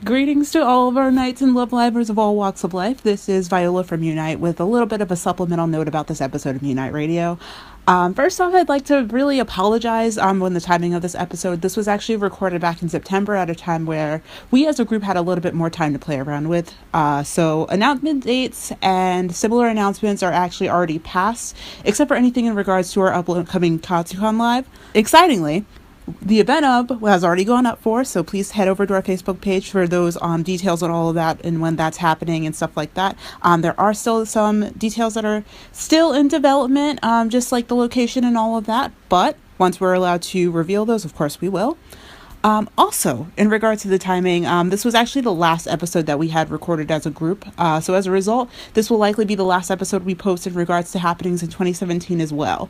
Greetings to all of our knights and love livers of all walks of life. This is Viola from Unite with a little bit of a supplemental note about this episode of Unite Radio. First off, I'd like to really apologize on the timing of this episode. This was actually recorded back in September at a time where we as a group had a little bit more time to play around with. So announcement dates and similar announcements are actually already passed, except for anything in regards to our upcoming Katsucon Live. Excitingly, the event has already gone up so please head over to our Facebook page for those details on all of that and when that's happening and stuff like that. There are still some details that are still in development, just like the location and all of that, but once we're allowed to reveal those, of course we will. Also, in regards to the timing, this was actually the last episode that we had recorded as a group, so as a result, this will likely be the last episode we post in regards to happenings in 2017 as well.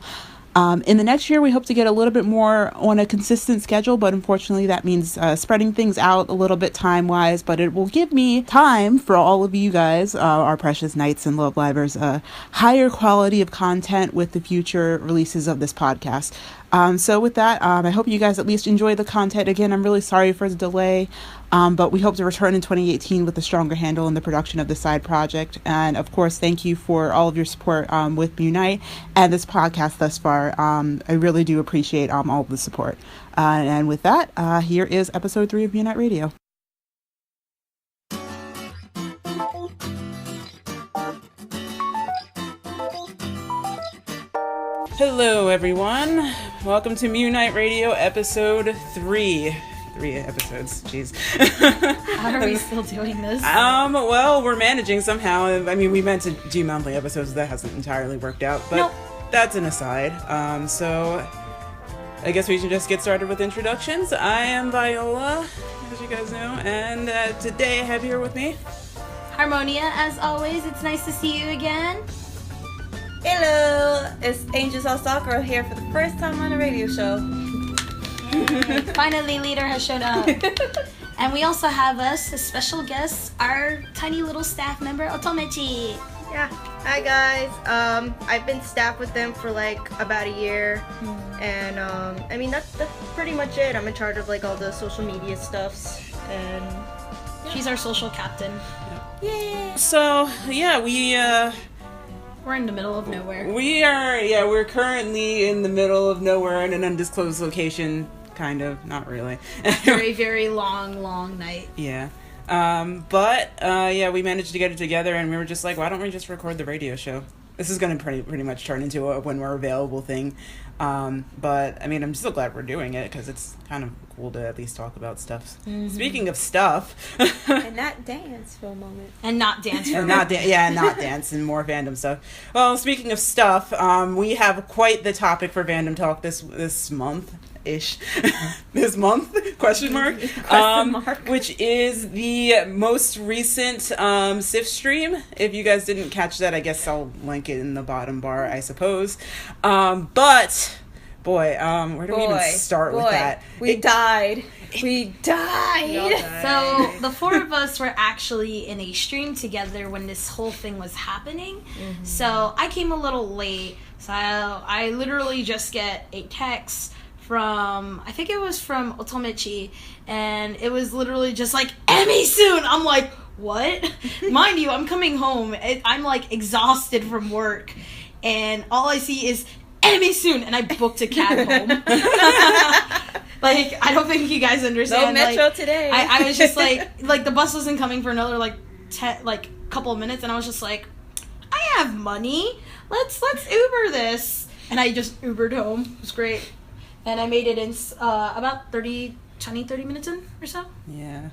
In the next year, we hope to get a little bit more on a consistent schedule, but unfortunately that means spreading things out a little bit time-wise, but it will give me time for all of you guys, our precious knights and love livers, a higher quality of content with the future releases of this podcast. So with that, I hope you guys at least enjoy the content. Again, I'm really sorry for the delay, but we hope to return in 2018 with a stronger handle in the production of the side project. And of course, thank you for all of your support with Unite and this podcast thus far. I really do appreciate all of the support. And with that, here is episode 3 of Unite Radio. Hello, everyone. Welcome to Unite Radio, episode 3. 3 episodes, jeez. How are we still doing this? Well, we're managing somehow. I mean, we meant to do monthly episodes. That hasn't entirely worked out, but That's an aside. So I guess we should just get started with introductions. I am Viola, as you guys know, and today I have here with me Harmonia, as always. It's nice to see you again. Hello, it's Angel Sakura here for the first time on a radio show. Finally, leader has showed up. And we also have us, a special guest, our tiny little staff member, Otomechi. Yeah, hi guys. I've been staff with them for like about a year. And I mean, that's pretty much it. I'm in charge of like all the social media stuffs. And she's our social captain. Yay! So, yeah, we're in the middle of nowhere. We're currently in the middle of nowhere in an undisclosed location. Kind of, not really. Very, very long night. Yeah. But we managed to get it together and we were just like, why don't we just record the radio show? This is going to pretty much turn into a when we're available thing. But, I mean, I'm still glad we're doing it because it's kind of cool to at least talk about stuff. Mm-hmm. Speaking of stuff. And not dance for a moment. And not dance for a moment. Not dance and more fandom stuff. Well, speaking of stuff, we have quite the topic for fandom talk this month. This month? Question mark? Which is the most recent SIF stream. If you guys didn't catch that, I guess I'll link it in the bottom bar, I suppose. But boy, where do we even start with that? We died. So the four of us were actually in a stream together when this whole thing was happening. Mm-hmm. So I came a little late. So I literally just get a text from, I think it was from Otomechi, and it was literally just like, Emmy soon! I'm like, what? Mind you, I'm coming home, I'm like exhausted from work, and all I see is, Emmy soon! And I booked a cab home. Like, I don't think you guys understand. No metro today. I was just like the bus wasn't coming for another couple of minutes, and I was just like, I have money, let's Uber this. And I just Ubered home. It was great. And I made it in about 30 minutes in or so. Yeah.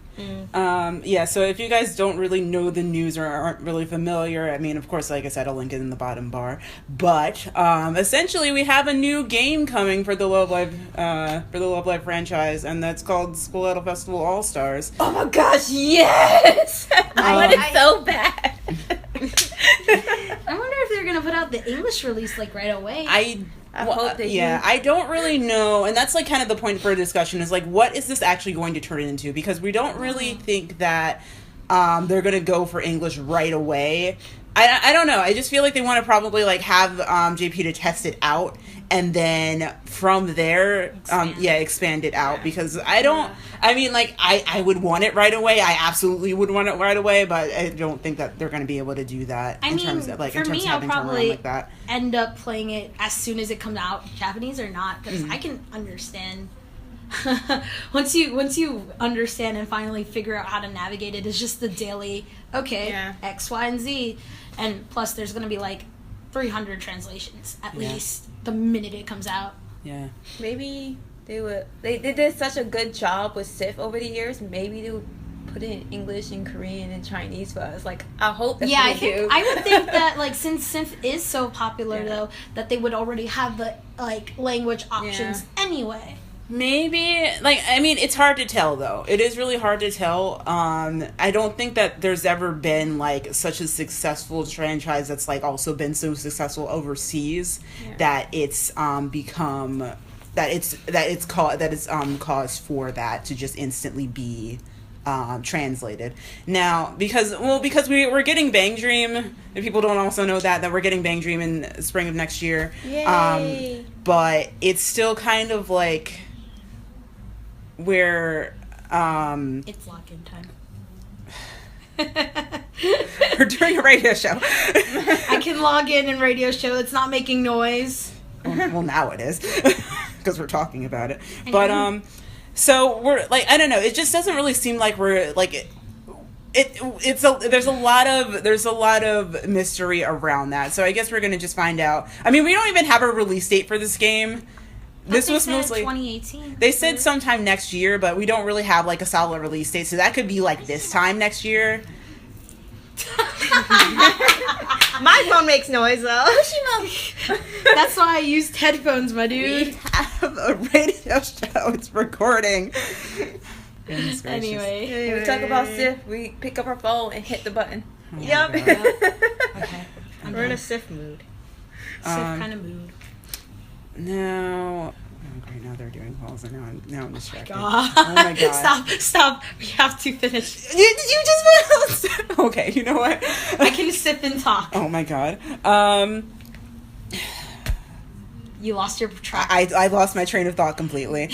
So if you guys don't really know the news or aren't really familiar, I mean, of course, like I said, I'll link it in the bottom bar. But essentially, we have a new game coming for the Love Live franchise, and that's called School Idol Festival All Stars. Oh my gosh, yes! I want it so bad. I wonder if they're gonna put out the English release like right away. I hope they do. I don't really know, and that's like kind of the point for a discussion is like, what is this actually going to turn into? Because we don't really think that they're going to go for English right away. I don't know. I just feel like they want to probably like have JP to test it out, and then from there, expand it out, because I don't. I mean, like I would want it right away. I absolutely would want it right away, but I don't think that they're going to be able to do that terms of having turnaround like that. End up playing it as soon as it comes out, Japanese or not, because I can understand. once you understand and finally figure out how to navigate it, it's just the daily X, Y, and Z, and plus there's gonna be like 300 translations at least the minute it comes out. Yeah, maybe they did such a good job with SIF over the years. Maybe they would put it in English and Korean and Chinese for us. Like, I hope that's what they do. I would think that, like, since SIF is so popular though, that they would already have the like language options anyway. Maybe, like, I mean, it's hard to tell, though. It is really hard to tell. I don't think that there's ever been, like, such a successful franchise that's, like, also been so successful overseas that it's become, that it's cause for that to just instantly be translated. Now, because we're getting Bang Dream, if people don't also know that we're getting Bang Dream in spring of next year. Yay. But it's still kind of, like, where it's lock-in time. we're doing a radio show. I can log in and radio show. It's not making noise. Well, now it is, because we're talking about it. But so we're like, I don't know. It just doesn't really seem like we're like there's a lot of mystery around that. So I guess we're gonna just find out. I mean, we don't even have a release date for this game. This was mostly 2018. They said sometime next year, but we don't really have like a solid release date, so that could be like this time next year. My phone makes noise though. That's why I used headphones, my dude. We have a radio show. It's recording. Anyway, When we talk about SIF, we pick up our phone and hit the button. Oh Yep. okay. We're in a SIF mood. SIF kind of mood. No. Oh, great. Now they're doing calls, and now I'm distracted. God. Oh my god. Stop. We have to finish. You just okay, you know what? I can sip and talk. Oh my god. You lost your track. I lost my train of thought completely.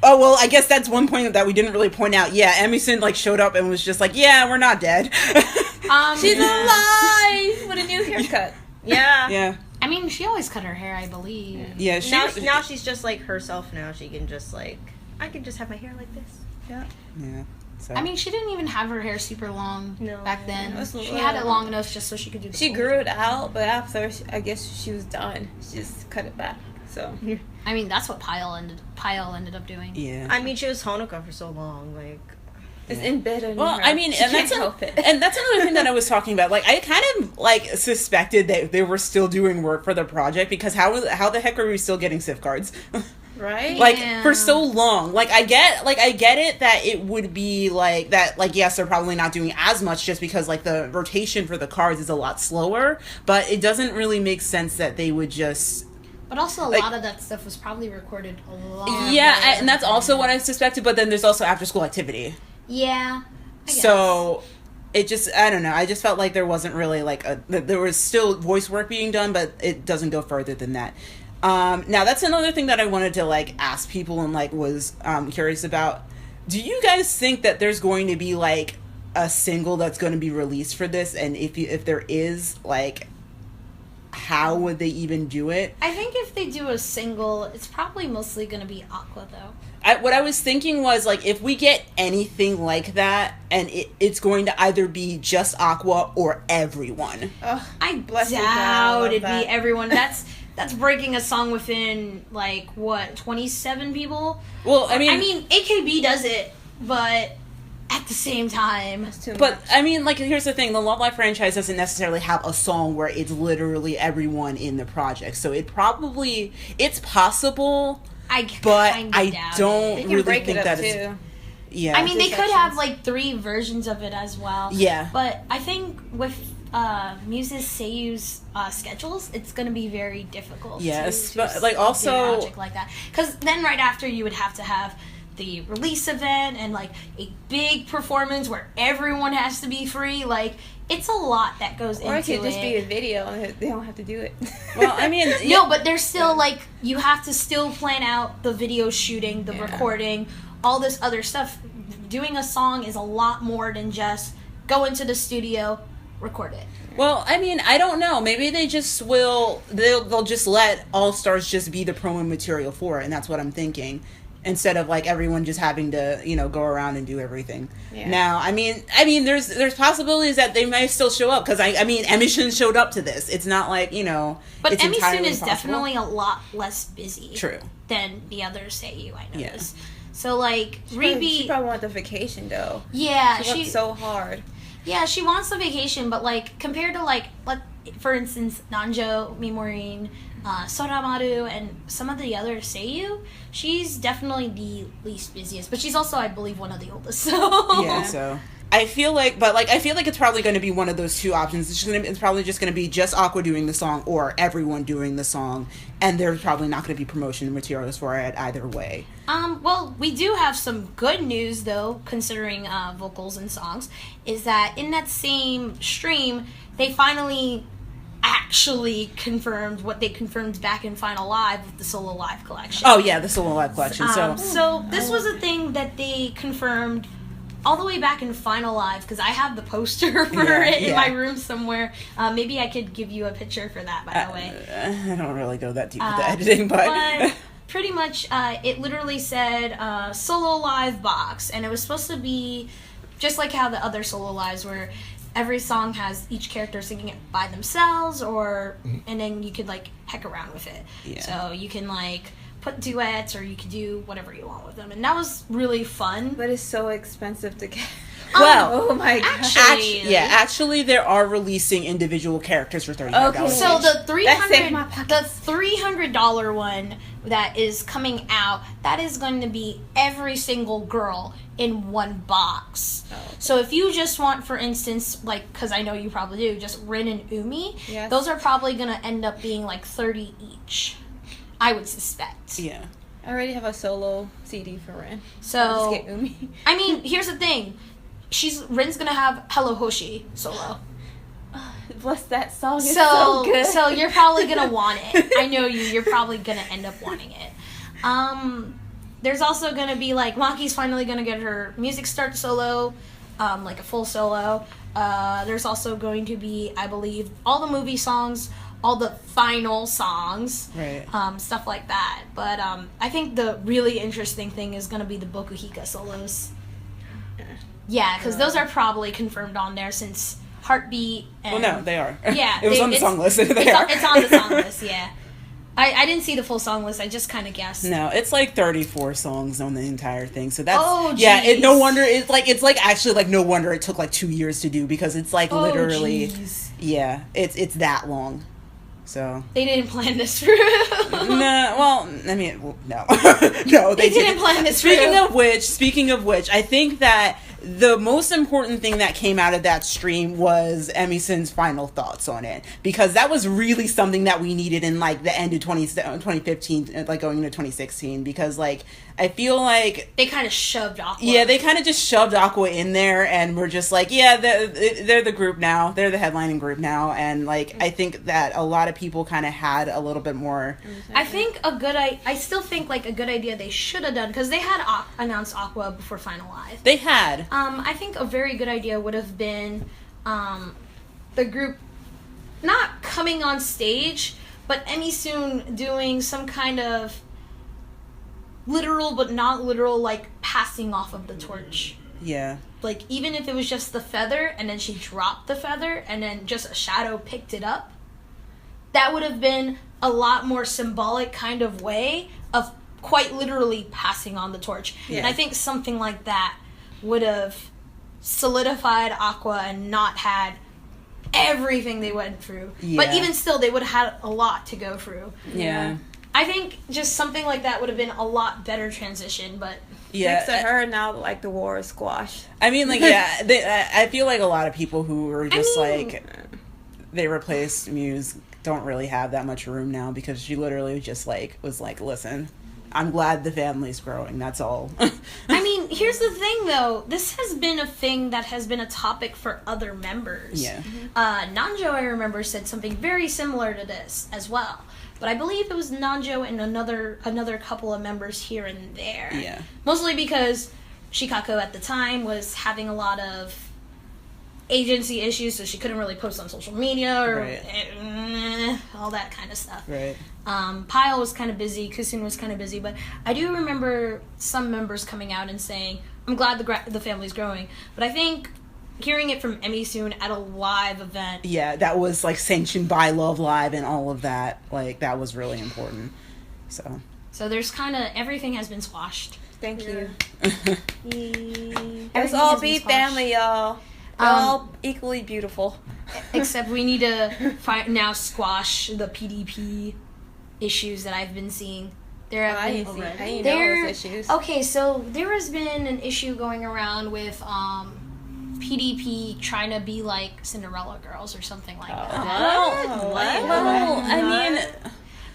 Oh, well, I guess that's one point that we didn't really point out. Yeah, Emerson, like, showed up and was just like, yeah, we're not dead. She's alive with a new haircut. Yeah. Yeah. I mean, she always cut her hair, I believe. Yeah, Now she's just like herself now. She can just like, I can just have my hair like this. Yeah. Yeah. So. I mean, she didn't even have her hair super long back then. She had it long enough just so she could do the She grew it out, but after, I guess she was done. She just cut it back. So. I mean, that's what Pyle ended up doing. Yeah. I mean, she was Honoka for so long. Like, It's embedded in well, her. I mean, and that's another thing that I was talking about. Like, I kind of like suspected that they were still doing work for the project, because how the heck are we still getting SIF cards? Right? Like, for so long. Like, I get it that it would be like that. Like, yes, they're probably not doing as much just because like the rotation for the cards is a lot slower. But it doesn't really make sense that they would just. But also, a lot of that stuff was probably recorded a lot. Yeah, and that's also what I suspected. But then there's also after school activity. Yeah. I guess. So it just, I don't know. I just felt like there wasn't really like there was still voice work being done, but it doesn't go further than that. Now that's another thing that I wanted to like ask people and like was curious about. Do you guys think that there's going to be like a single that's going to be released for this? And if there is, like, how would they even do it? I think if they do a single, it's probably mostly going to be Aqua, though. What I was thinking was, like, if we get anything like that, and it's going to either be just Aqua or everyone. I doubt it'd be everyone. That's breaking a song within, like, what, 27 people? Well, I mean, AKB does it, but at the same time. But, I mean, like, here's the thing. The Love Live franchise doesn't necessarily have a song where it's literally everyone in the project. So it's possible, but I don't really think that is. Yeah. I mean, they could have, like, 3 versions of it as well. Yeah. But I think with Muse's Seiyu's schedules, it's going to be very difficult. Yes, to but, like, also do magic like that. Because then right after you would have to have the release event and like a big performance where everyone has to be free. Like, it's a lot that goes into it. Or it could just be a video and they don't have to do it. Well, I mean... No, but there's still, like, you have to still plan out the video shooting, the recording, all this other stuff. Doing a song is a lot more than just go into the studio, record it. Well, I mean, I don't know. Maybe they just will... They'll just let All Stars just be the promo material for it, and that's what I'm thinking. Instead of like everyone just having to, you know, go around and do everything. Yeah. Now, I mean, there's possibilities that they may still show up because I mean, Emmy Soon showed up to this. It's not like, you know, but it's Emmy Soon is possible. definitely a lot less busy. True. Than the others say you. I noticed. Yeah. So like, she probably wanted the vacation though. Yeah, she worked so hard. Yeah, she wants the vacation, but like compared to like for instance, Nanjo, Mimorin, Soramaru, and some of the other Seiyu, she's definitely the least busiest. But she's also, I believe, one of the oldest. So yeah, so I feel like it's probably going to be one of those two options. It's probably just going to be just Aqours doing the song or everyone doing the song, and there's probably not going to be promotion materials for it either way. Well, we do have some good news though, considering vocals and songs, is that in that same stream, they finally actually confirmed what they confirmed back in Final Live with the Solo Live collection. Oh yeah, the Solo Live collection. So this was a thing that they confirmed all the way back in Final Live, because I have the poster for it in my room somewhere. Maybe I could give you a picture for that, by the way. I don't really go that deep with the editing, but pretty much it literally said Solo Live box, and it was supposed to be just like how the other Solo Lives were. Every song has each character singing it by themselves, and then you could like heck around with it. Yeah. So you can like put duets, or you could do whatever you want with them, and that was really fun. But it's so expensive to get. Well, oh my god! Actually, they are releasing individual characters for $35. Okay. So the $300 one that is coming out, that is going to be every single girl in one box. Oh, okay. So if you just want, for instance, like, because I know you probably do, just Rin and Umi, those are probably going to end up being like $30 each, I would suspect. Yeah. I already have a solo CD for Rin. So I'll just get Umi. I mean, here's the thing. Rin's going to have Hello Hoshi solo. Bless, that song is so good. So you're probably going to want it. I know you're probably going to end up wanting it. There's also going to be, like, Maki's finally going to get her music start solo, like a full solo. There's also going to be, I believe, all the movie songs, all the final songs, right? Stuff like that. But I think the really interesting thing is going to be the Bokuhika solos. Yeah, because those are probably confirmed on there since Heartbeat and... Well, no, they are. Yeah. It was on the song list. It's on the song list, yeah. I didn't see the full song list. I just kind of guessed. No, it's like 34 songs on the entire thing. So that's... Oh, geez. Yeah, no wonder... It's actually like no wonder it took like 2 years to do, because it's like literally... Geez. Yeah, it's that long. So... They didn't plan this through. No, well, I mean, no. No, they didn't plan this through. Speaking of which, I think that the most important thing that came out of that stream was Emi-san's final thoughts on it, because that was really something that we needed in like the end of 2015, like going into 2016, because like I feel like they kind of shoved Aqours. Yeah, they kind of just shoved Aqours in there, and we're just like, yeah, they're the group now, they're the headlining group now, and like I think that a lot of people kind of had a little bit more. I still think like a good idea they should have done, because they had announced Aqours before Final Live. They had. I think a very good idea would have been the group not coming on stage, but Emi-soon doing some kind of literal but not literal, like, passing off of the torch. Yeah. Like, even if it was just the feather, and then she dropped the feather, and then just a shadow picked it up, that would have been a lot more symbolic kind of way of quite literally passing on the torch. Yeah. And I think something like that would have solidified Aqours and not had everything they went through. Yeah. But even still, they would have had a lot to go through. Yeah. I think just something like that would have been a lot better transition, but... Yeah. Next to her, now, like, the war is squashed. I mean, like, yeah, I feel like a lot of people who were just, like, they replaced Muse don't really have that much room now, because she literally just, like, was like, listen... I'm glad the family's growing. That's all. I mean, here's the thing, though. This has been a thing that has been a topic for other members. Yeah. Nanjo, I remember, said something very similar to this as well. But I believe it was Nanjo and another couple of members here and there. Yeah. Mostly because Shikako at the time was having a lot of agency issues, so she couldn't really post on social media or all that kind of stuff. Right. Pyle was kind of busy, Kusun was kind of busy, but I do remember some members coming out and saying, I'm glad the family's growing. But I think hearing it from Emmy soon at a live event. Yeah, that was like sanctioned by Love Live and all of that. Like, that was really important. So there's kind of, everything has been squashed. Thank you. Everything Let's all has been be squashed. family, y'all. We're all equally beautiful. Except we need to now squash the PDP issues that I've been seeing. I didn't know those issues. Okay, so there has been an issue going around with PDP trying to be like Cinderella girls or something like that. well, I mean,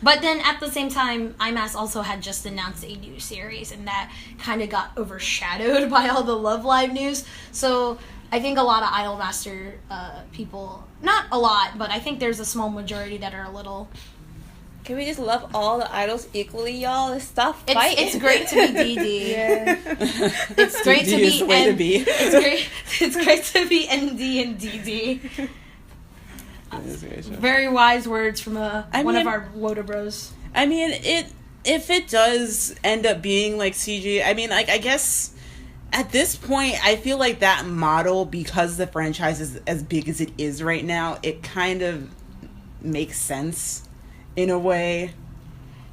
But then at the same time, IMAS also had just announced a new series, and that kind of got overshadowed by all the Love Live news. So I think a lot of Idolmaster people, not a lot, but I think there's a small majority that are a little... Can we just love all the idols equally, y'all? Let's stop fighting. It's great to be DD. Yeah. It's great to DD is be the way to be. It's great to be ND and DD. Very wise words from one of our Woda bros. I mean, if it does end up being like CG, I mean, like, I guess at this point, I feel like that model, because the franchise is as big as it is right now, it kind of makes sense in a way.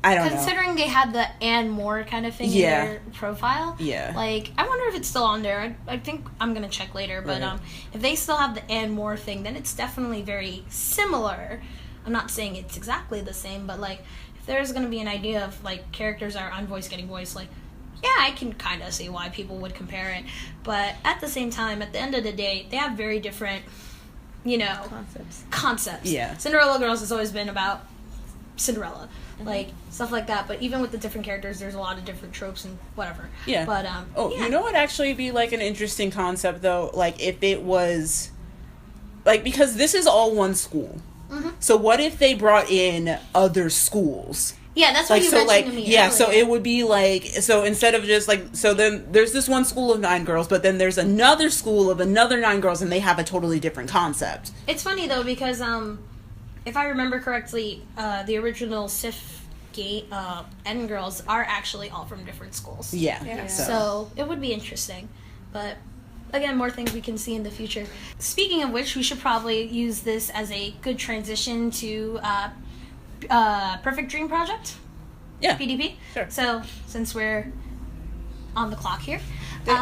I don't know. Considering they had the and more kind of thing in their profile. Yeah. Like, I wonder if it's still on there. I think I'm going to check later. But Right. If they still have the and more thing, then it's definitely very similar. I'm not saying it's exactly the same, but, like, if there's going to be an idea of, like, characters that are unvoiced getting voiced, like, yeah, I can kind of see why people would compare it. But at the same time, at the end of the day, they have very different, concepts. Yeah. Cinderella Girls has always been about Cinderella, like stuff like that. But even with the different characters, there's a lot of different tropes and whatever. Yeah. But you know what actually be like an interesting concept though? Like if it was, like, because this is all one school. Mm-hmm. So what if they brought in other schools? Yeah, that's what you mentioned to me. Yeah, earlier. so it would be like, so instead of just like, so then there's this one school of 9 girls, but then there's another school of another 9 girls, and they have a totally different concept. It's funny though because if I remember correctly, the original SIF N girls are actually all from different schools. Yeah. So it would be interesting, but again, more things we can see in the future. Speaking of which, we should probably use this as a good transition to Perfect Dream Project. Yeah. PDP. Sure. So since we're on the clock here,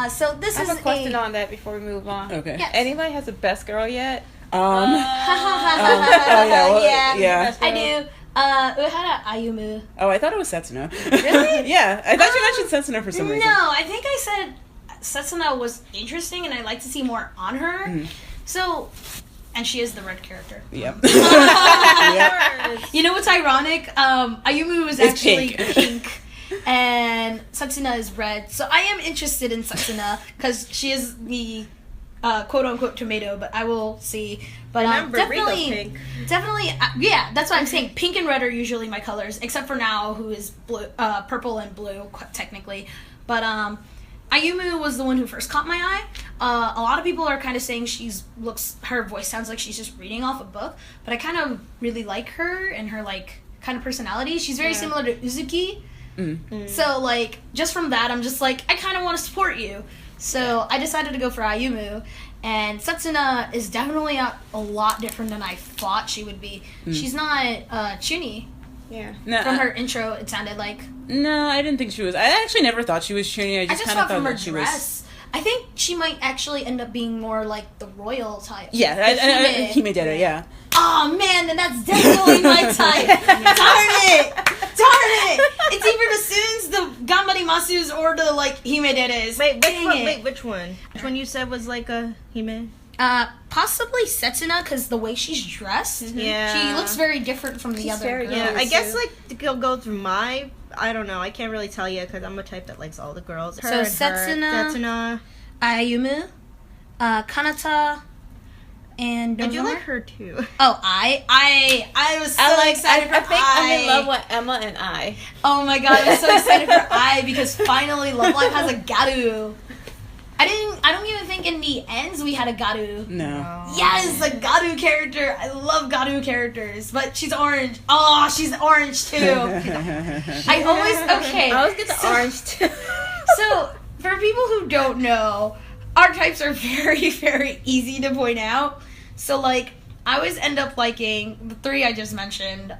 so this I is have a question on that before we move on. Okay. Yes. Anybody has a best girl yet? Yeah. I do. Uhara Ayumu. Oh, I thought it was Setsuna. Really? Yeah, I thought you mentioned Setsuna for some reason. No, I think I said Setsuna was interesting and I'd like to see more on her. Mm-hmm. So, and she is the red character. Yep. You know what's ironic? Ayumu is It's actually pink. pink. And Setsuna is red. So I am interested in Setsuna because she is the quote-unquote tomato, but I will see. But Remember, definitely, Rigo pink. definitely, yeah, that's what I'm saying. Pink and red are usually my colors, except for now, who is blue, purple and blue, technically. But Ayumu was the one who first caught my eye. A lot of people are kind of saying her voice sounds like she's just reading off a book, but I kind of really like her and her, like, kind of personality. She's very similar to Uzuki. So, like, just from that, I'm just like, I kind of want to support you. So I decided to go for Ayumu, and Setsuna is definitely a lot different than I thought she would be. She's not Chuni. Yeah. No, From her intro, it sounded like. No, I didn't think she was. I actually never thought she was Chuni. I just kind of thought thought from her that she dress. was. I think she might actually end up being more like the royal type. Yeah, Himedera, yeah. Oh man, then that's definitely my type. Darn it! It's either the Suns, the Ganbari Masus, or the like Himederes. Wait, which one? Which one you said was like a Hime? Possibly Setsuna, because the way she's dressed, Yeah. she looks very different from the She's other very girls. Yeah, I too. guess like to go through my, I don't know, I can't really tell you because I'm a type that likes all the girls. Her So and Setsuna, Setsuna. Ayumu, Kanata, and I do Dozama? like her too. Oh, I was so excited for I think I. I'm in love with Emma and I. Oh my god, I'm so excited for I because finally Love Live has a Garu. I don't even think in the ends we had a Garu. No. Yes, a Garu character. I love Garu characters, but she's orange. Oh, she's orange too. I I always get the orange too. So, for people who don't know, our types are very, very easy to point out. So, like, I always end up liking the three I just mentioned,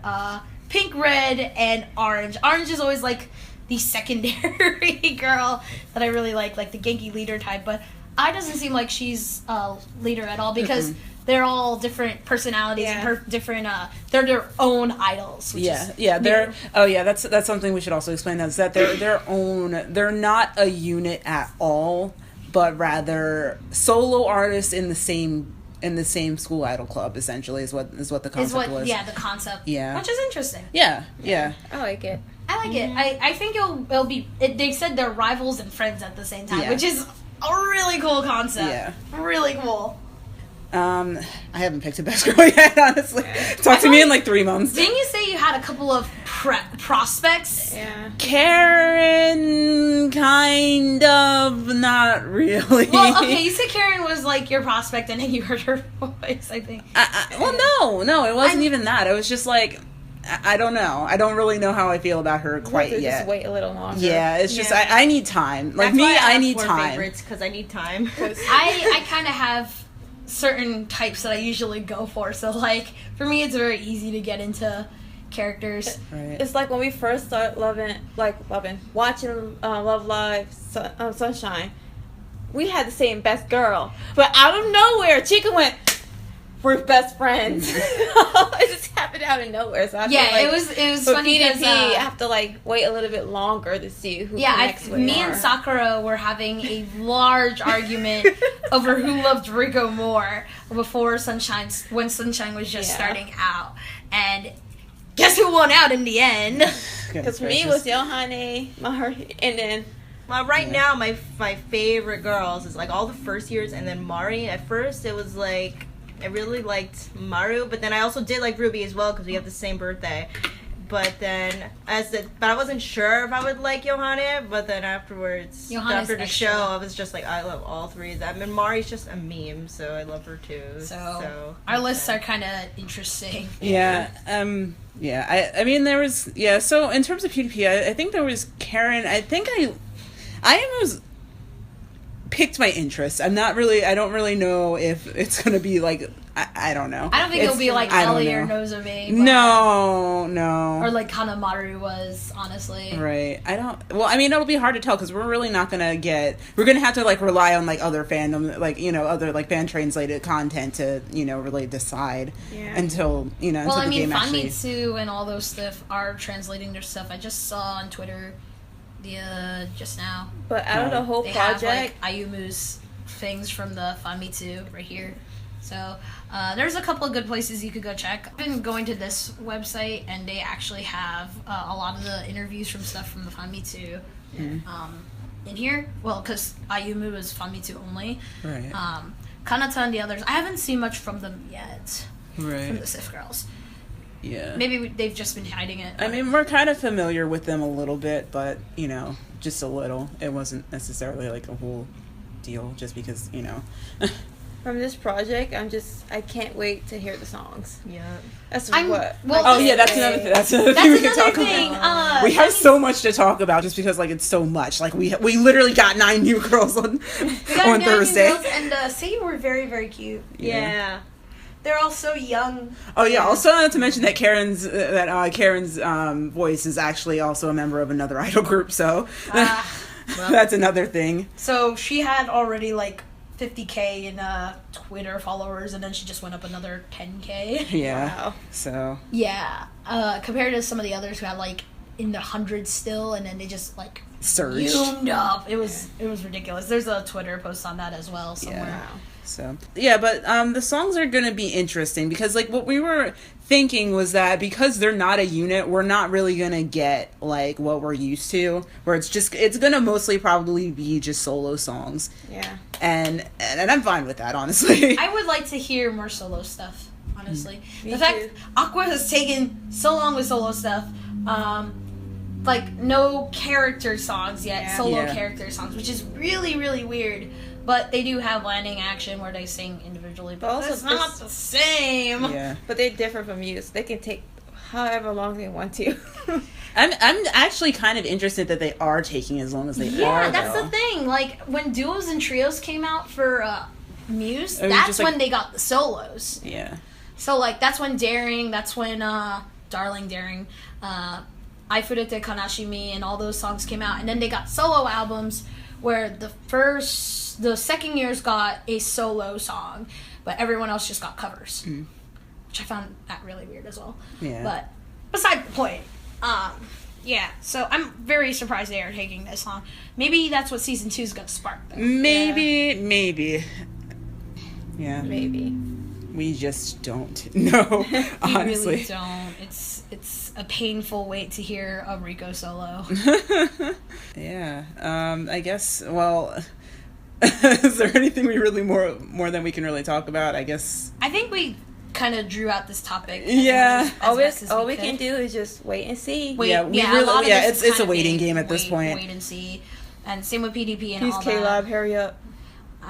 pink, red, and orange. Orange is always, like, the secondary girl that I really like the Genki leader type. But I doesn't seem like she's a leader at all because they're all different personalities and different, they're their own idols. Which is they're, that's something we should also explain, is that they're their own, they're not a unit at all, but rather solo artists in the same school idol club, essentially, is what the concept was. Yeah, the concept. Yeah. Which is interesting. Yeah. I like it. I like it. I think it'll be. They said they're rivals and friends at the same time, Yeah. which is a really cool concept. Yeah. Really cool. I haven't picked a best girl yet, honestly. Talk to me in like 3 months. Didn't you say you had a couple of prospects? Yeah. Karen, kind of, not really. Well, okay, you said Karen was like your prospect, and then you heard her voice. I think. No, it wasn't even that. It was just like, I don't know. I don't really know how I feel about her quite Just yet. wait a little longer. Yeah, it's just Yeah. I need time. Like That's me, why I have need 4 time. favorites because I need time. I kind of have certain types that I usually go for. So like for me, it's very easy to get into characters. Right. It's like when we first started watching Love Live Sunshine, we had the same best girl, but out of nowhere, Chica went, "We're best friends." It just happened out of nowhere. So I feel like it was for funny PDP, because I have to like wait a little bit longer to see who connects with me more. and Sakura were having a large argument over who loved Rico more before when Sunshine was just starting out, and guess who won out in the end? Because for me, it was Yohane, and then Well, right now, my favorite girls is like all the first years, and then Mari. At first, it was like I really liked Maru, but then I also did like Ruby as well because we have the same birthday. But then but I wasn't sure if I would like Yohane. But then afterwards, after the extra. show, I was just like, I love all three of them. And Mari's just a meme, so I love her too. So our lists are kind of interesting. Yeah. I mean, there was So in terms of PDP, I think there was Karen. I think I was picked my interest. I don't really know if it's gonna be like I don't know. I don't think it'll be like Ellie or Nozomi. No. Or like Kanamaru was, honestly. Right. Well, I mean, it'll be hard to tell because we're really not gonna we're gonna have to like rely on like other fandom, like other like fan translated content to really decide until until the game actually. Famitsu and all those stuff are translating their stuff. I just saw on Twitter just now. But out of the whole They project, have, like, Ayumu's things from the Famitsu right here. So there's a couple of good places you could go check. I've been going to this website, and they actually have a lot of the interviews from stuff from the Famitsu in here. Well, because Ayumu is Famitsu only. Right. Kanata and the others, I haven't seen much from them yet. Right. From the SIF girls. Yeah. Maybe they've just been hiding it. I mean, we're kind of familiar with them a little bit, but just a little. It wasn't necessarily like a whole deal, just because from this project, I can't wait to hear the songs. Yeah. That's Well, that's another thing we can talk about. We have so much to talk about just because it's so much. Like we literally got 9 new girls on Thursday. And Sadie were very, very cute. Yeah. They're all so young. Oh yeah. Also, not to mention that Karen's voice is actually also a member of another idol group. So that's another thing. So she had already 50K in Twitter followers, and then she just went up another 10K. Yeah. Wow. So. Yeah. Compared to some of the others who had in the hundreds still, and then they just like surged. zoomed up. It was ridiculous. There's a Twitter post on that as well somewhere. Yeah. So yeah, but the songs are gonna be interesting because like what we were thinking was that because they're not a unit, we're not really gonna get like what we're used to, where it's gonna mostly probably be just solo songs. Yeah. And I'm fine with that, honestly. I would like to hear more solo stuff, honestly. Me The fact too. Aqours has taken so long with solo stuff, like no character songs yet, Yeah. solo Yeah. character songs, which is really, really weird. But they do have landing action where they sing individually, but also it's not this- the same. Yeah. But they're different from Muse. They can take however long they want to. I'm actually kind of interested that they are taking as long as they are. Yeah, that's though. the thing. Like when duos and trios came out for Muse, It was that's just, like- when they got the solos. Yeah. So like that's when Daring, that's when Darling Daring, I Furete Kanashimi and all those songs came out, and then they got solo albums where the second years got a solo song, but everyone else just got covers, which I found that really weird as well. Yeah. But beside the point, yeah. So I'm very surprised they are taking this long. Maybe that's what season 2 is gonna spark. Though. Maybe. Yeah. Maybe. We just don't know, We honestly. really don't. It's a painful wait to hear a Rico solo. Yeah. I guess, well, is there anything we really more than we can really talk about? I guess. I think we kind of drew out this topic. Yeah. All we can do is just wait and see. Wait, Yeah, yeah, we a really- lot of yeah, this is it's a kind of waiting being game at this point. Wait and see. And same with PDP and Please, all K-Lab, hurry up.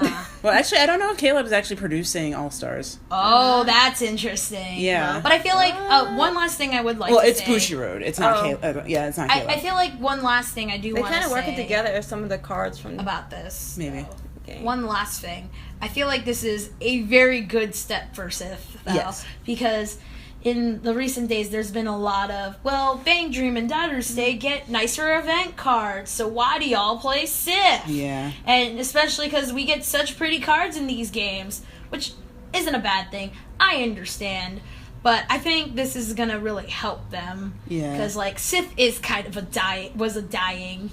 that. Well, actually, I don't know if Caleb is actually producing All Stars. Oh, that's interesting. Yeah. But I feel like one last thing I would like Well, to it's say. Bushiroad. It's not Oh. Caleb. Yeah, it's not Caleb. I feel like one last thing I do They want to kind say of working together as some of the cards from about this. Maybe. Okay. One last thing. I feel like this is a very good step for SIF, though. Yes. Because in the recent days, there's been a lot of, well, Bang Dream and Daughter's Day get nicer event cards, so why do y'all play SIF? Yeah. And especially because we get such pretty cards in these games, which isn't a bad thing. I understand. But I think this is going to really help them. Yeah. Because, like, SIF is kind of dying.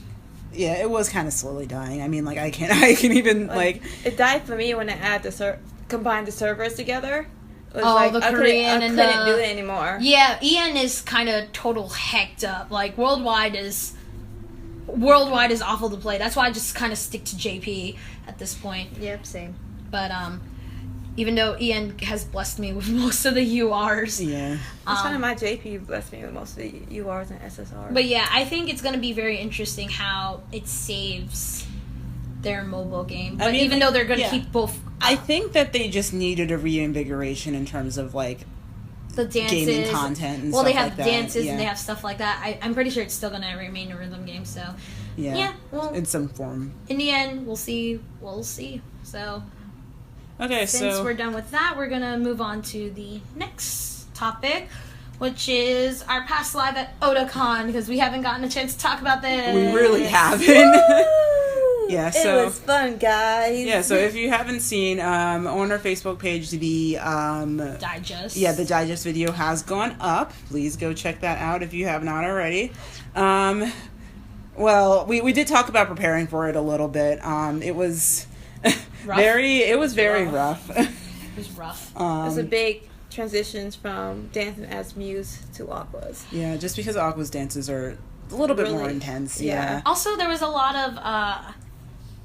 Yeah, it was kind of slowly dying. I mean, like, I can even, like... It died for me when I had to combine the servers together. It was Oh, the I Korean couldn't and do it anymore. Yeah, EN is kind of total hecked up. Like, worldwide is awful to play. That's why I just kind of stick to JP at this point. Yep, same. But even though EN has blessed me with most of the URs. Yeah. That's kind of my JP blessed me with most of the URs and SSRs. But yeah, I think it's going to be very interesting how it saves their mobile game. But mean, even though they're going to yeah. keep both I think that they just needed a reinvigoration in terms of, like, the dances, gaming content and well, stuff they have like that. dances Yeah. and they have stuff like that. I'm pretty sure it's still going to remain a rhythm game. So Yeah. well, In some form. in the end, we'll see. So Okay, since so... we're done with that, we're gonna move on to the next topic, which is our past live at Otakon, because we haven't gotten a chance to talk about this. We really haven't. Yeah, so... it was fun, guys. Yeah, so if you haven't seen, on our Facebook page, the Digest. Yeah, the digest video has gone up. Please go check that out if you have not already. Well, we did talk about preparing for it a little bit. It was Rough? very rough. It was rough. It was a big transition from dancing as Muse to Aqours. Yeah, just because Aqua's dances are a little bit more Really? intense. Yeah. Yeah. Also, there was a lot of,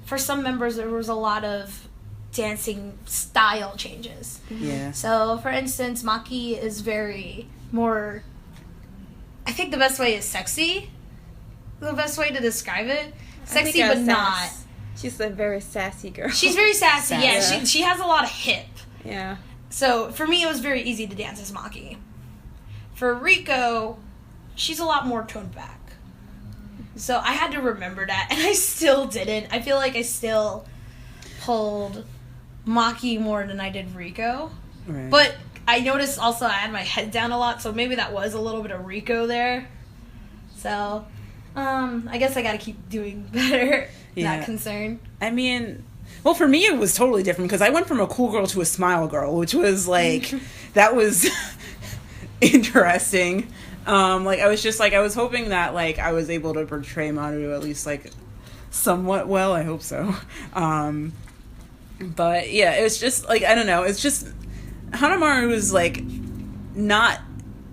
for some members, there was a lot of dancing style changes. Yeah. So, for instance, Maki is very more, I think the best way is sexy. The best way to describe it. Sexy, but not. She's a very sassy girl. She's very sassy, yeah. Sassy. She has a lot of hip. yeah. So, for me, it was very easy to dance as Maki. For Rico, she's a lot more toned back. So, I had to remember that, and I still didn't. I feel like I still pulled Maki more than I did Rico. Right. But I noticed also I had my head down a lot, so maybe that was a little bit of Rico there. So, I guess I gotta keep doing better in Yeah. that concern. I mean, well, for me, it was totally different because I went from a cool girl to a smile girl, which was like, that was interesting. Like, I was just, like, I was hoping that, like, I was able to portray Maru at least, like, somewhat well. I hope so. But, yeah, it was just, like, I don't know. It's just, Hanamaru is, like, not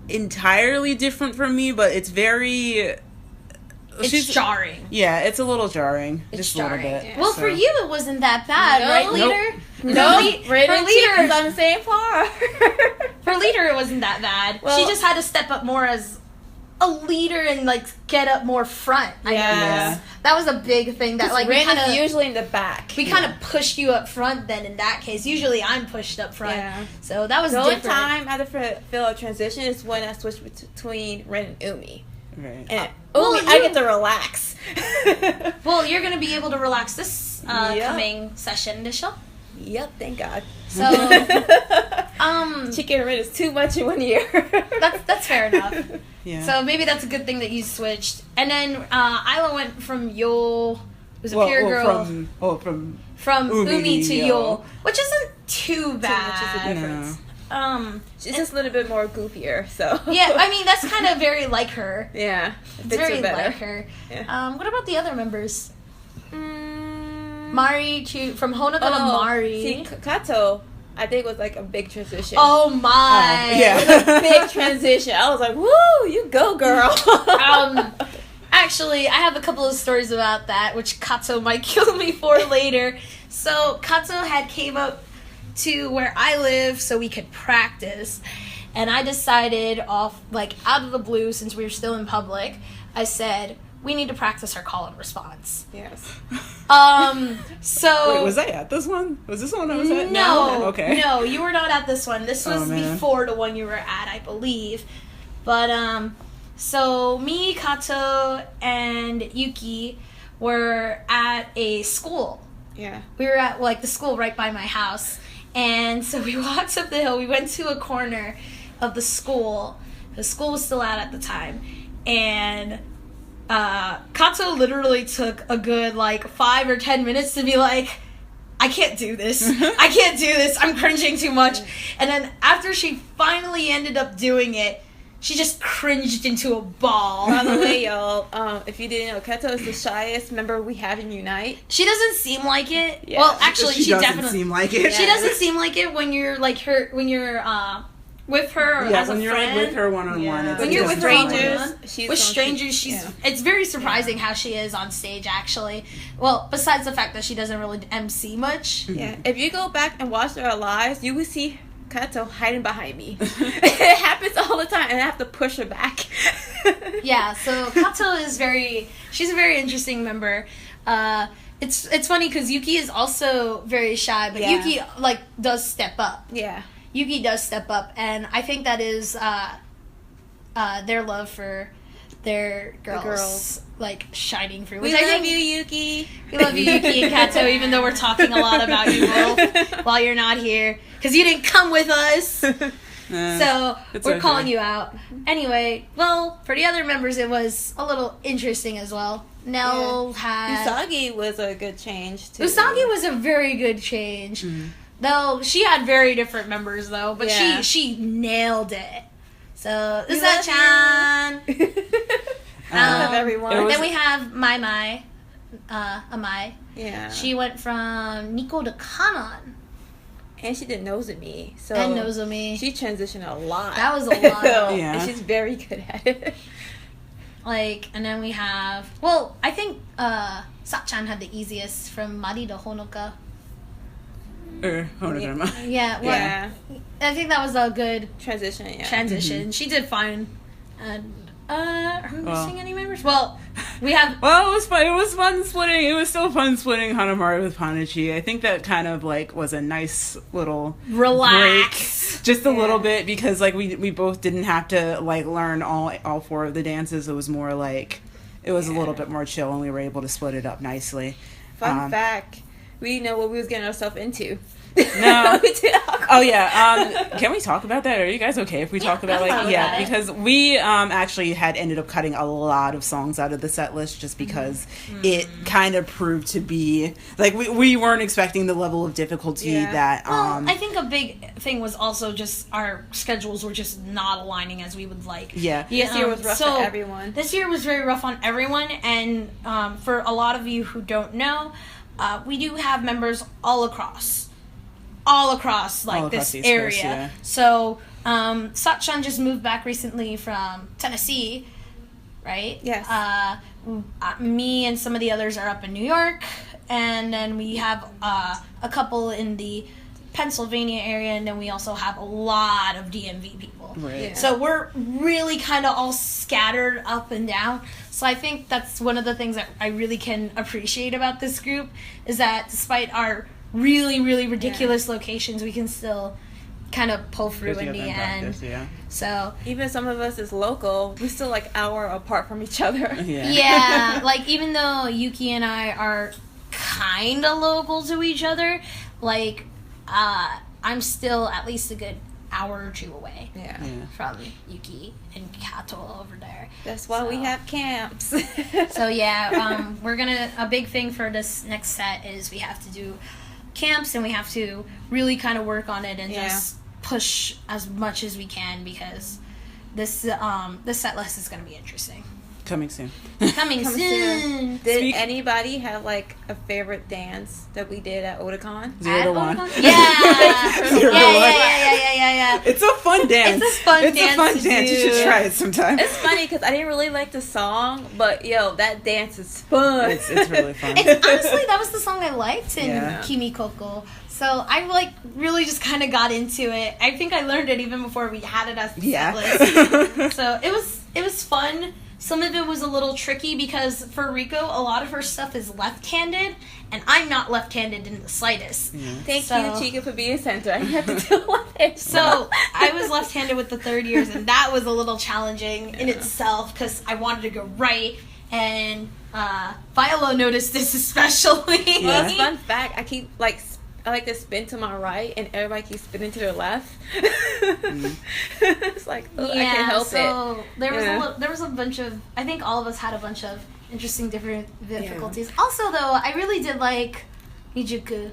entirely different from me, but it's very... It's jarring. Yeah, it's a little jarring. It's just jarring. a little bit. Yeah. Well, for you, it wasn't that bad, right, leader? Nope. For leader, on the same par. for leader, it wasn't that bad. Well, she just had to step up more as a leader and like get up more front. I guess that was a big thing. That like Rin is usually in the back. We kind of pushed you up front. Then in that case, usually I'm pushed up front. Yeah. So that was the only different. time I had to feel a transition is when I switched between Rin and Umi. Right. And Well, Umi, I get to relax. Well, you're gonna be able to relax this coming session, Nisha. Yep, thank God. So, Chicken and Rin is too much in 1 year. that's fair enough. Yeah. So maybe that's a good thing that you switched. And then Isla went from Yol, who's a pure girl, from Umi to Yol, which isn't too bad. Too much is a difference. No. She's just a little bit more goofier, so. Yeah, I mean that's kind of very like her. Yeah, It's very like her. Yeah. What about the other members? Mari from Honoka to Mari. See, Kato, I think was like a big transition. Oh my! Yeah. It was a big transition. I was like, "Woo, you go, girl!" Actually, I have a couple of stories about that, which Kato might kill me for later. So Kato had came up to where I live so we could practice, and I decided out of the blue, since we were still in public, I said, we need to practice our call and response. Yes. So Wait, was I at this one? Was this the one I was at? No. Okay. No, you were not at this one. This was before the one you were at, I believe. But so me, Kato, and Yuki were at a school. Yeah. We were at the school right by my house. And so we walked up the hill. We went to a corner of the school. The school was still out at the time. And Kato literally took a good 5 or 10 minutes to be like, I can't do this. I can't do this. I'm cringing too much. And then after she finally ended up doing it, she just cringed into a ball. By the way, y'all, if you didn't know, Kato is the shyest member we have in Unite. She doesn't seem like it. Yeah. Well, actually, she doesn't definitely seem like it. She doesn't seem like it when you're with her as when a you're friend. with her one-on-one. Yeah. It's When you're with strangers, strangers, it's very surprising how she is on stage, actually. Well, besides the fact that she doesn't really MC much. Yeah. If you go back and watch their lives, you will see Kato hiding behind me. It happens all the time, and I have to push her back. Yeah, so Kato she's a very interesting member. It's funny because Yuki is also very shy, but Yuki does step up. Yeah. Yuki does step up, and I think that is their love for their girls, shining through. We love you, Yuki. We love you, Yuki and Kato, even though we're talking a lot about you both while you're not here, because you didn't come with us. So we're calling you out. Anyway, well, for the other members, it was a little interesting as well. Nell had... Usagi was a good change, too. Usagi was a very good change. Mm-hmm. Though, she had very different members, though. But she nailed it. So, Usa-chan. Everyone. Then we have Mai. Amai. Yeah. She went from Nico to Kanon. And she did Nozomi. So and Nozomi. She transitioned a lot. That was a lot. Yeah. And she's very good at it. And then we have... Well, I think Sa-chan had the easiest from Mari to Honoka. Honoka. Yeah, well, Yeah. I think that was a good Transition, yeah. transition. She did fine. And are we missing any members? Well, we have... Well, it was fun. It was fun splitting. It was still fun splitting Hanamaru with Panichi. I think that kind of was a nice little Relax. break, just a little bit, because we both didn't have to learn all 4 of the dances. It was more it was a little bit more chill, and we were able to split it up nicely. Fun fact: we know what we was getting ourselves into. No. We did Aqours. Oh yeah. Can we talk about that? Are you guys okay if we talk about I'm fine with that. because we actually had ended up cutting a lot of songs out of the set list just because it kind of proved to be like we weren't expecting the level of difficulty that Well, I think a big thing was also just our schedules were just not aligning as we would like. yeah. This year was rough so for everyone. This year was very rough on everyone, and for a lot of you who don't know, we do have members all across like All across this the East area. Coast, yeah. So Satchan just moved back recently from Tennessee, right? Yes. Me and some of the others are up in New York, and then we have a couple in the Pennsylvania area, and then we also have a lot of DMV people. Right. Yeah. So we're really kind of all scattered up and down. So I think that's one of the things that I really can appreciate about this group is that despite our really, really ridiculous locations, we can still kind of pull through in the end. Yeah. So Even some of us is local. We're still like hour apart from each other. yeah, like even though Yuki and I are kind of local to each other, like I'm still at least a good hour or two away Yeah. from Yuki and Kato over there. That's why we So- have camps. So yeah, we're gonna, a big thing for this next set is we have to do camps, and we have to really kind of work on it and Yeah. just push as much as we can, because this set list is gonna be interesting. Coming soon. Coming Coming soon. Did anybody have like a favorite dance that we did at Otakon? 0 to 1. Yeah. 0 to 1. Yeah. It's a fun dance. It's a fun dance to You should do. try it sometime. It's funny because I didn't really like the song, but yo, that dance is fun. It's really fun. It's honestly, that was the song I liked in Yeah. Kimi Koko. So I like really just kind of got into it. I think I learned it even before we had it as the set list. So it was fun. Some of it was a little tricky because for Riko, a lot of her stuff is left-handed, and I'm not left-handed in the slightest. Thank So- you, Chica, for being center. I have to deal with it. So I was left-handed with the third years, and that was a little challenging in itself because I wanted to go right, and Viola noticed this especially. Yeah. Well, fun fact, I like to spin to my right, and everybody keeps spinning to their left. It's like, I can't help it. so there was Yeah. there was a bunch of, I think all of us had a bunch of interesting different difficulties. Also, though, I really did like Mijuku.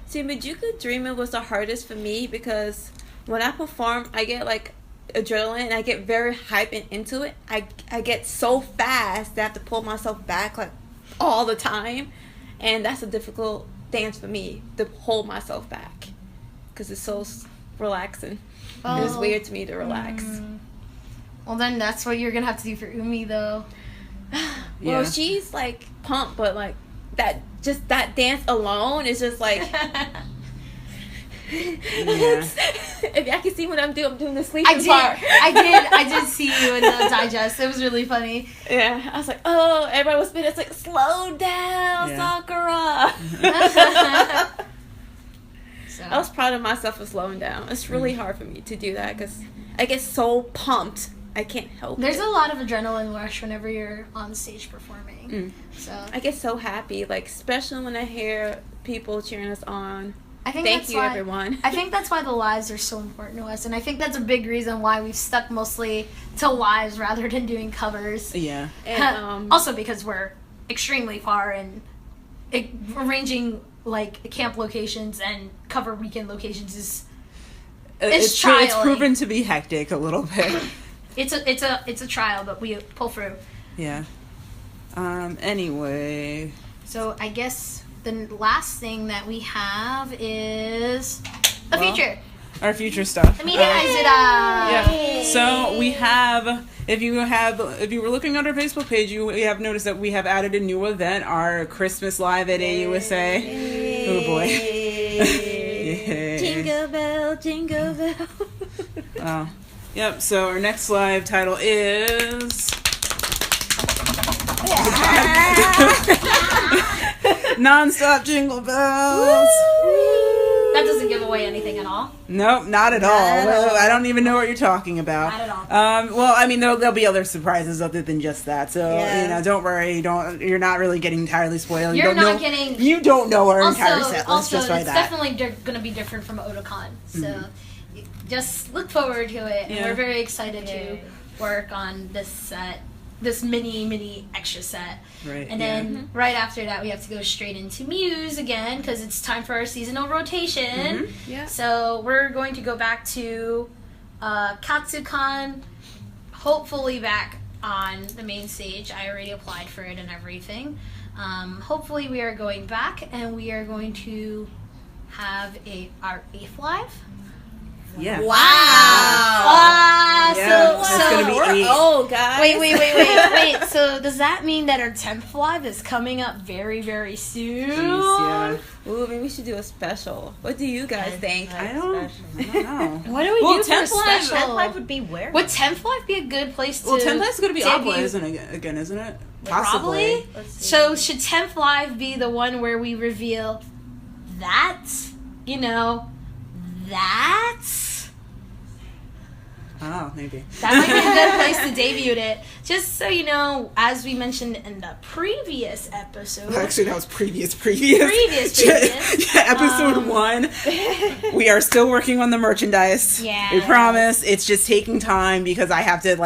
See, Mijuku Dreamer was the hardest for me because when I perform, I get like adrenaline and I get very hyped and into it. I get so fast that I have to pull myself back like all the time, and that's a difficult dance for me to hold myself back because it's so relaxing. It's Well, weird to me to relax. Well, then that's what you're gonna have to do for Umi, though. Well, Yeah. she's like pumped, but like that dance alone is just like. If I can see what I'm doing the sleeping part. I did see you in the digest. It was really funny. Yeah, I was like, oh, everybody was spinning. It's like, slow down, Yeah. Sakura. So, I was proud of myself for slowing down. It's really hard for me to do that because I get so pumped. I can't help there's it. a lot of adrenaline rush whenever you're on stage performing. So I get so happy, like, especially when I hear people cheering us on. I think Thank that's you, why, everyone. I think that's why the lives are so important to us, and I think that's a big reason why we've stuck mostly to lives rather than doing covers. Yeah. And, Also because we're extremely far and arranging like camp locations and cover weekend locations is It's trialing. proven to be hectic a little bit. it's a trial, but we pull through. Yeah. Anyway. So I guess the last thing that we have is the future. Our future stuff. The media is it up. Yeah. So we have, if you were looking at our Facebook page, you have noticed that we have added a new event, our Christmas Live at AUSA. Oh boy. Yay. Jingle bell, jingle bell. Oh. Yep. So our next live title is Non-stop jingle bells. That doesn't give away away anything at all. Nope, not at all. I don't even know what you're talking about. Not at all. Well, I mean, there'll be other surprises other than just that. So don't worry. You're not really getting entirely spoiled. You don't know our entire set list. Also, just by it's that. definitely going to be different from Otakon. So just look forward to it. And we're very excited to work on this set. This mini extra set. Right. And then right after that, we have to go straight into Muse again because it's time for our seasonal rotation. Yeah. So we're going to go back to Katsucon, hopefully back on the main stage. I already applied for it and everything. Hopefully we are going back and we are going to have our 8th live. Yeah. Wow. So it's gonna be 8. Oh, guys. Wait. So does that mean that our 10th live is coming up very, very soon? Jeez, Ooh, maybe we should do a special. What do you guys think? I don't know. What do we do for a 10th special? 10th live would be where? Would 10th live be a good place to? Well, 10th live's gonna be debut? Aqours isn't it? Probably. So should 10th live be the one where we reveal that? That? Oh, maybe. That might be a good place to debut it. Just so you know, as we mentioned in the previous episode. Actually, that was previous. Yeah, episode 1. We are still working on the merchandise. Yeah. We promise. It's just taking time because I have to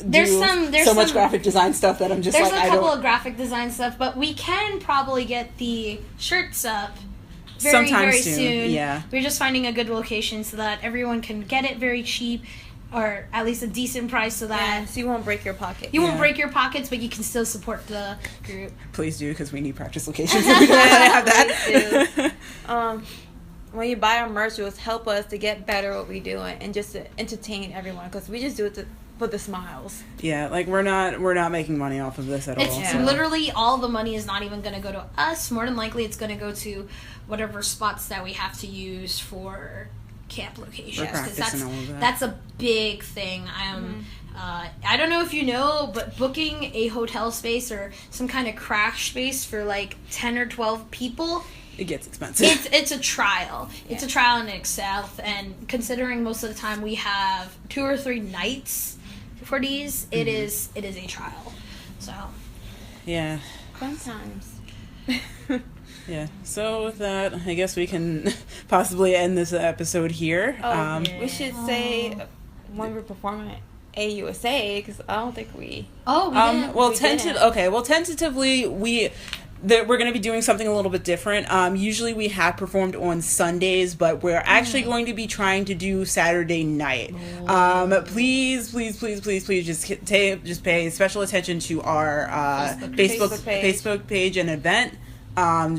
There's so much graphic design stuff that I'm just There's a couple of graphic design stuff, but we can probably get the shirts up very, sometime very soon. soon. Yeah. We're just finding a good location so that everyone can get it very cheap. Or at least a decent price so that so you won't break your pocket. You won't break your pockets, but you can still support the group. Please do, because we need practice locations. So we don't have that. Please do. When you buy our merch, it will help us to get better at what we do and just to entertain everyone because we just do it for the smiles. Yeah, we're not making money off of this at all. It's literally all the money is not even going to go to us. More than likely, it's going to go to whatever spots that we have to use for camp locations because that's a big thing. I don't know if you know, but booking a hotel space or some kind of crash space for 10 or 12 people, it gets expensive. It's a trial. It's a trial in itself, and considering most of the time we have 2 or 3 nights for these, it is a trial. So yeah, fun times. Yeah, so with that, I guess we can possibly end this episode here. We should say when we're performing at AUSA, because I don't think we... tentatively, we're going to be doing something a little bit different. Usually we have performed on Sundays, but we're actually going to be trying to do Saturday night. Please just pay special attention to our Facebook page and event.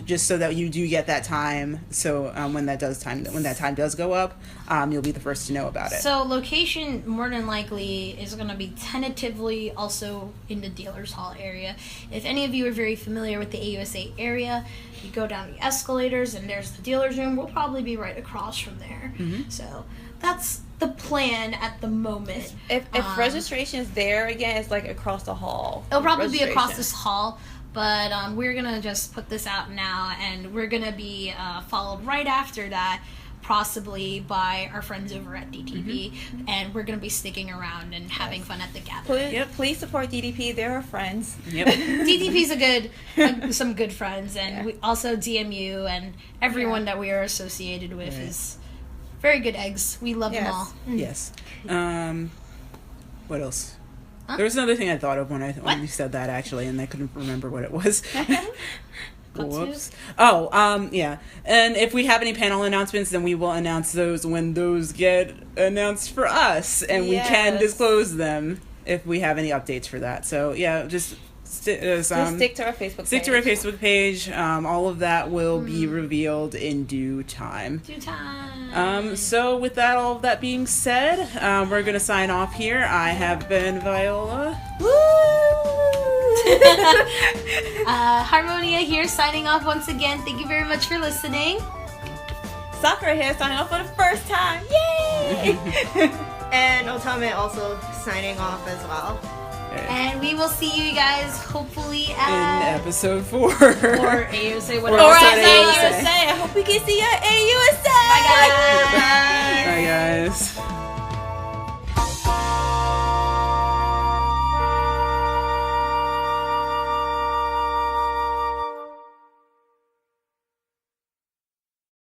Just so that you do get that time. So when that time does go up, you'll be the first to know about it. So location more than likely is going to be tentatively also in the dealer's hall area. If any of you are very familiar with the AUSA area, you go down the escalators and there's the dealer's room. We'll probably be right across from there. So that's the plan at the moment. If registration is there again, it's across the hall. It'll probably be across this hall. But we're going to just put this out now, and we're going to be followed right after that, possibly by our friends over at DTP, and we're going to be sticking around and having fun at the gathering. Please support DTP. They're our friends. Yep. DTP's some good friends, and we also DMU and everyone that we are associated with is very good eggs. We love them all. Yes. What else? Huh? There was another thing I thought of when you said that, actually, and I couldn't remember what it was. Whoops. Yeah. And if we have any panel announcements, then we will announce those when those get announced for us, and we can disclose them if we have any updates for that. So, yeah, just stick to our Facebook page. All of that will be revealed in due time. So with that, all of that being said, we're going to sign off here. I have been Viola. Woo! Harmonia here, signing off once again. Thank you very much for listening. Sakura here, signing off for the first time. Yay! And Otame also signing off as well. And we will see you guys hopefully in episode 4. Or AUSA, whatever. Or at AUSA. I hope we can see you at AUSA.